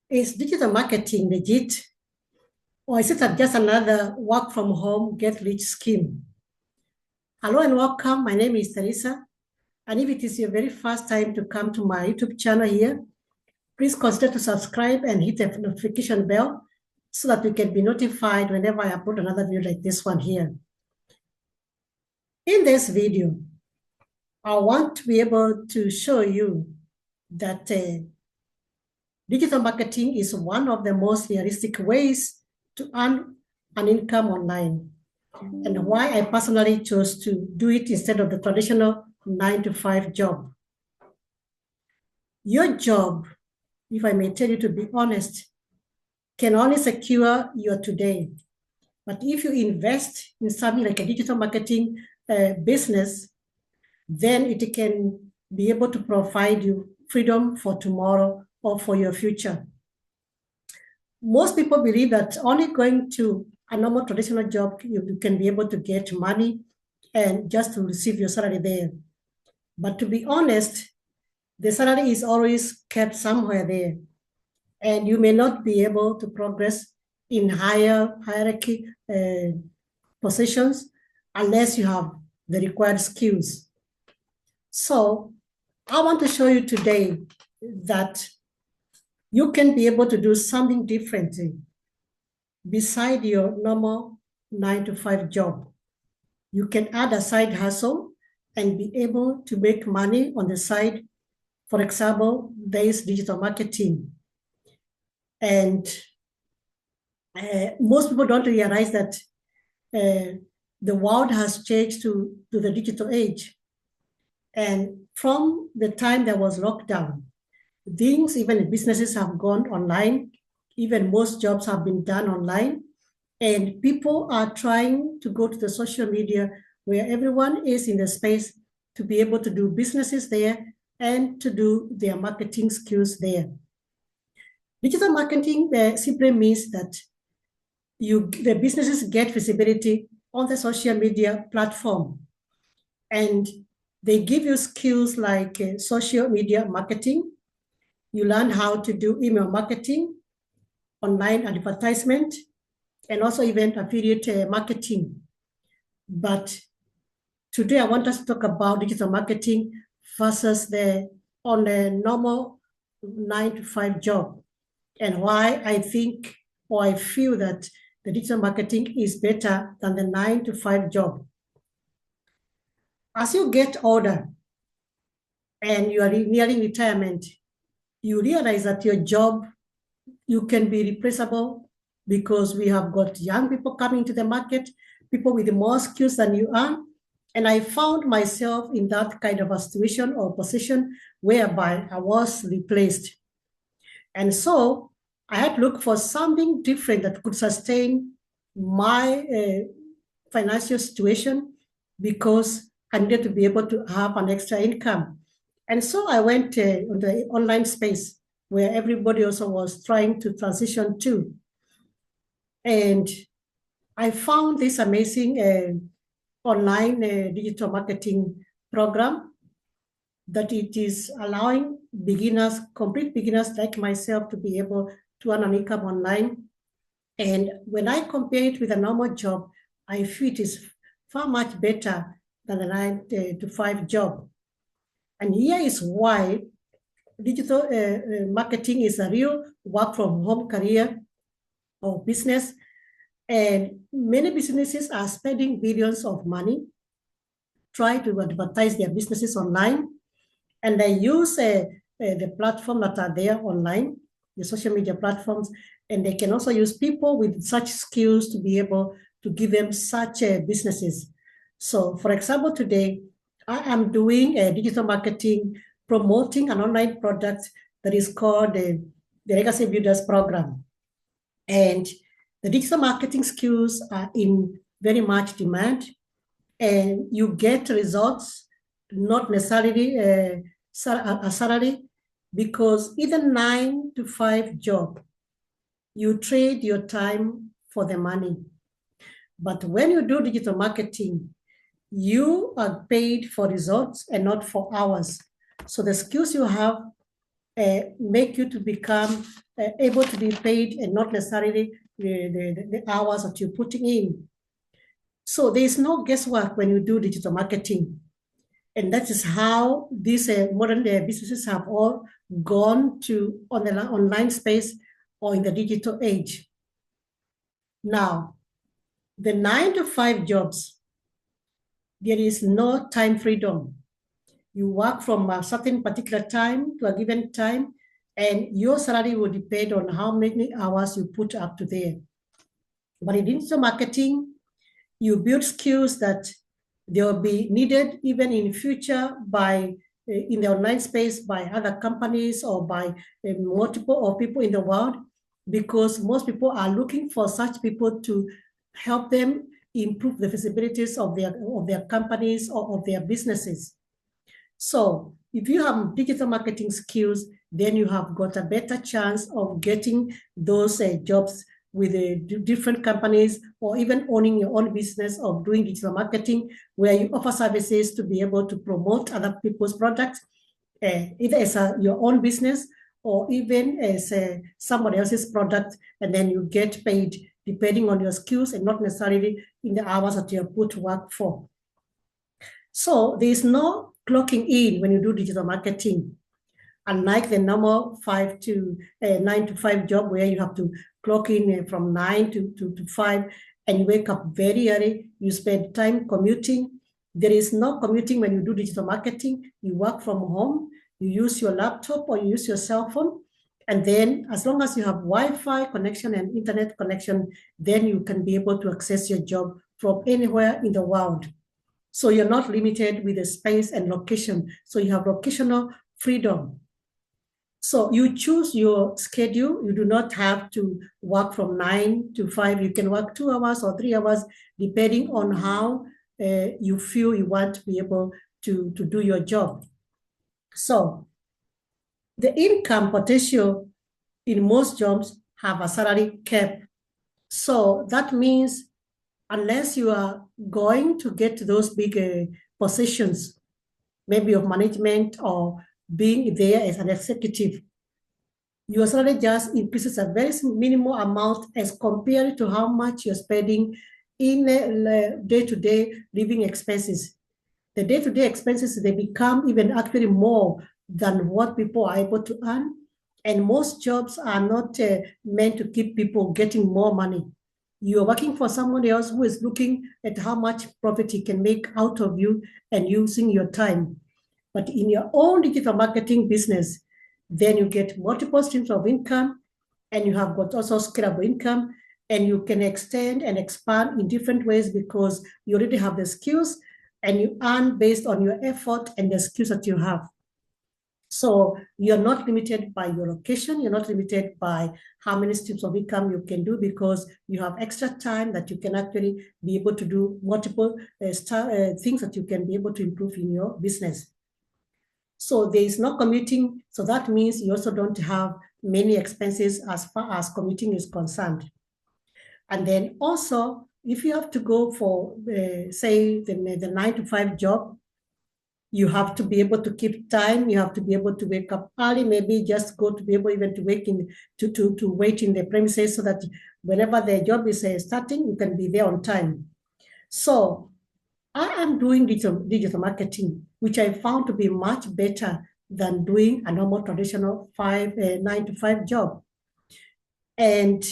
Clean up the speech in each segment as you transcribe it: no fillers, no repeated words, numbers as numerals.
Is digital marketing legit? Or is it just another work from home, get rich scheme? Hello and welcome. My name is Teresa. And if it is your very first time to come to my YouTube channel here, please consider to subscribe and hit the notification bell so that you can be notified whenever I upload another video like this one here. In this video, I want to be able to show you that digital marketing is one of the most realistic ways to earn an income online, and why I personally chose to do it instead of the traditional 9-to-5 job. Your job, if I may tell you to be honest, can only secure your today. But if you invest in something like a digital marketing business, then it can be able to provide you freedom for tomorrow or for your future. Most people believe that only going to a normal traditional job, you can be able to get money and just to receive your salary there. But to be honest, the salary is always kept somewhere there, and you may not be able to progress in higher hierarchy positions unless you have the required skills. So I want to show you today that you can be able to do something differently beside your normal 9-to-5 job. You can add a side hustle and be able to make money on the side. For example, there is digital marketing. And most people don't realize that the world has changed to the digital age. And from the time there was lockdown, things, even businesses have gone online. Even most jobs have been done online. And people are trying to go to the social media where everyone is in the space to be able to do businesses there and to do their marketing skills there. Digital marketing simply means that the businesses get visibility on the social media platform, and they give you skills like social media marketing. You learn how to do email marketing, online advertisement, and also even affiliate marketing. But today I want us to talk about digital marketing versus on a normal 9-to-5 job, and why I think, or I feel that the digital marketing is better than the 9-to-5 job. As you get older and you are nearing retirement, you realize that your job, you can be replaceable because we have got young people coming to the market, people with more skills than you are. And I found myself in that kind of a situation or position whereby I was replaced. And so I had to look for something different that could sustain my financial situation, because I needed to be able to have an extra income. And so I went on the online space where everybody also was trying to transition to. And I found this amazing online digital marketing program that it is allowing beginners, complete beginners like myself, to be able to earn an income online. And when I compare it with a normal job, I feel it is far much better than the 9-to-5 job. And here is why digital marketing is a real work from home career or business. And many businesses are spending billions of money trying to advertise their businesses online. And they use the platform that are there online, the social media platforms, and they can also use people with such skills to be able to give them such businesses. So for example, today, I am doing a digital marketing, promoting an online product that is called the Legacy Builders Program. And the digital marketing skills are in very much demand, and you get results, not necessarily a salary, because even 9-to-5 job, you trade your time for the money. But when you do digital marketing, you are paid for results and not for hours. So the skills you have make you to become able to be paid and not necessarily the hours that you're putting in. So there is no guesswork when you do digital marketing. And that is how these modern businesses have all gone to on the online space or in the digital age. Now, the 9-to-5 jobs, there is no time freedom. You work from a certain particular time to a given time, and your salary will depend on how many hours you put up to there. But in digital marketing, you build skills that they will be needed even in future by in the online space by other companies or by multiple of people in the world, because most people are looking for such people to help them improve the visibilities of their companies or of their businesses. So if you have digital marketing skills, then you have got a better chance of getting those jobs with different companies, or even owning your own business of doing digital marketing, where you offer services to be able to promote other people's products, either as your own business or even as somebody else's product, and then you get paid depending on your skills and not necessarily in the hours that you have put to work for. So there is no clocking in when you do digital marketing, unlike the normal 9-to-5 job where you have to clock in from 9 to 5 and you wake up very early, you spend time commuting. There is no commuting when you do digital marketing. You work from home, you use your laptop or you use your cell phone, and then as long as you have Wi-Fi connection and internet connection, then you can be able to access your job from anywhere in the world. So you're not limited with the space and location. So you have locational freedom. So you choose your schedule. You do not have to work from 9 to 5. You can work 2 hours or 3 hours, depending on how you feel you want to be able to do your job. So the income potential in most jobs have a salary cap. So that means unless you are going to get those big positions, maybe of management or being there as an executive, your salary just increases a very minimal amount as compared to how much you're spending in day-to-day living expenses. The day-to-day expenses, they become even actually more than what people are able to earn. And most jobs are not meant to keep people getting more money. You're working for someone else who is looking at how much profit he can make out of you and using your time. But in your own digital marketing business, then you get multiple streams of income, and you have got also scalable income, and you can extend and expand in different ways because you already have the skills and you earn based on your effort and the skills that you have. So you're not limited by your location. You're not limited by how many streams of income you can do, because you have extra time that you can actually be able to do multiple things that you can be able to improve in your business. So there is no commuting. So that means you also don't have many expenses as far as commuting is concerned. And then also, if you have to go for, say, the 9-to-5 job, you have to be able to keep time. You have to be able to wake up early, maybe just go to be able even to wait in the premises so that whenever the job is starting, you can be there on time. So I am doing digital marketing, which I found to be much better than doing a normal traditional 9-to-5 job. And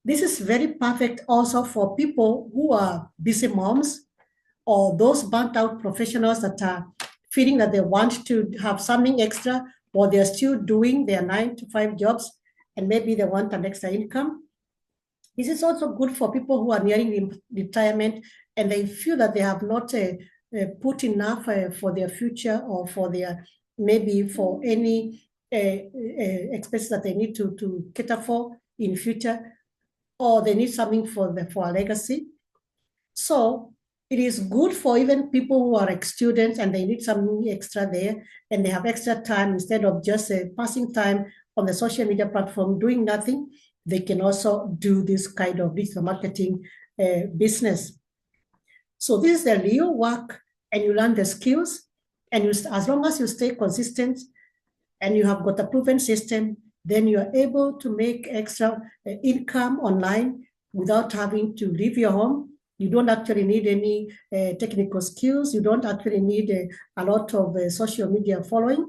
this is very perfect also for people who are busy moms or those burnt out professionals that are feeling that they want to have something extra, or they're still doing their 9-to-5 jobs and maybe they want an extra income. This is also good for people who are nearing retirement and they feel that they have not put enough for their future, or for their, maybe for any expenses that they need to cater for in future, or they need something for a legacy. So it is good for even people who are like students and they need something extra there and they have extra time, instead of just passing time on the social media platform doing nothing. They can also do this kind of digital marketing business. So this is the real work, and you learn the skills, and as long as you stay consistent, and you have got a proven system, then you are able to make extra income online without having to leave your home. You don't actually need any technical skills. You don't actually need a lot of social media following.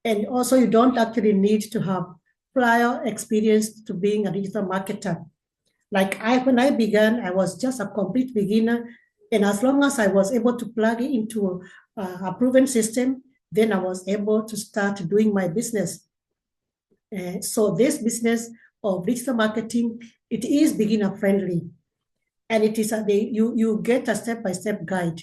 And also you don't actually need to have prior experience to being a digital marketer. Like when I began, I was just a complete beginner. And as long as I was able to plug it into a proven system, then I was able to start doing my business. So this business of digital marketing, it is beginner friendly, and it is you get a step-by-step guide.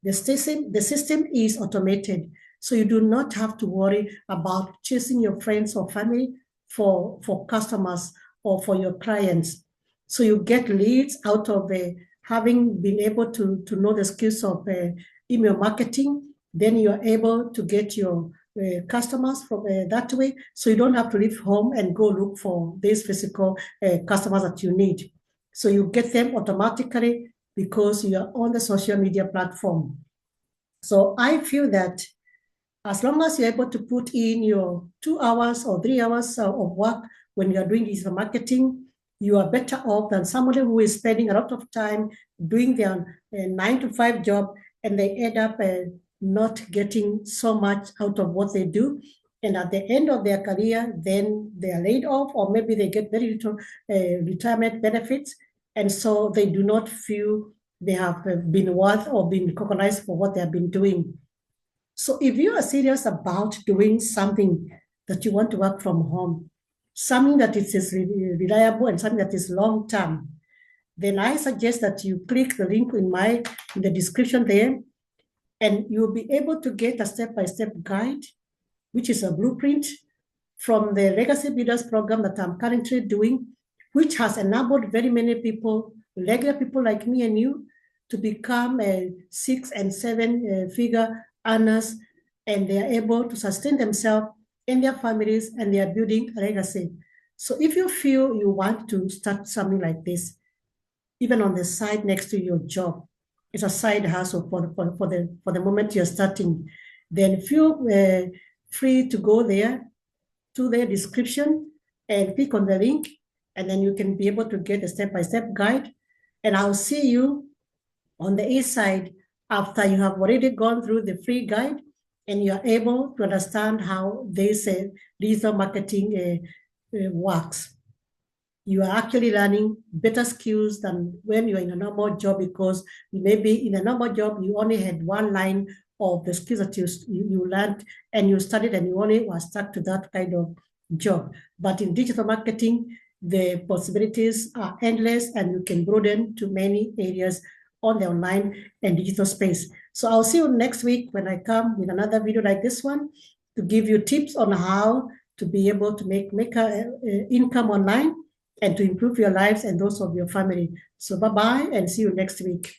The system is automated, so you do not have to worry about chasing your friends or family for customers or for your clients. So you get leads out of having been able to know the skills of email marketing. Then you are able to get your customers from that way. So you don't have to leave home and go look for these physical customers that you need. So you get them automatically because you are on the social media platform. So I feel that as long as you're able to put in your 2 hours or 3 hours of work when you're doing digital marketing, you are better off than somebody who is spending a lot of time doing their 9-to-5 job, and they end up not getting so much out of what they do. And at the end of their career, then they are laid off, or maybe they get very little retirement benefits. And so they do not feel they have been worth or been recognized for what they have been doing. So if you are serious about doing something that you want to work from home, something that is reliable and something that is long term, then I suggest that you click the link in the description there, and you'll be able to get a step-by-step guide, which is a blueprint from the Legacy Builders program that I'm currently doing, which has enabled very many people, regular people like me and you, to become 6- and 7-figure earners, and they are able to sustain themselves and their families, and they are building a legacy. So if you feel you want to start something like this, even on the side next to your job, it's a side hustle for the moment you're starting, then feel free to go there to the description and click on the link, and then you can be able to get a step-by-step guide. And I'll see you on the east side after you have already gone through the free guide and you're able to understand how this digital marketing works. You are actually learning better skills than when you're in a normal job, because maybe in a normal job, you only had one line of the skills that you learned and you studied, and you only were stuck to that kind of job. But in digital marketing, the possibilities are endless, and you can broaden to many areas on the online and digital space. So I'll see you next week when I come with another video like this one to give you tips on how to be able to make income online and to improve your lives and those of your family. So bye-bye, and see you next week.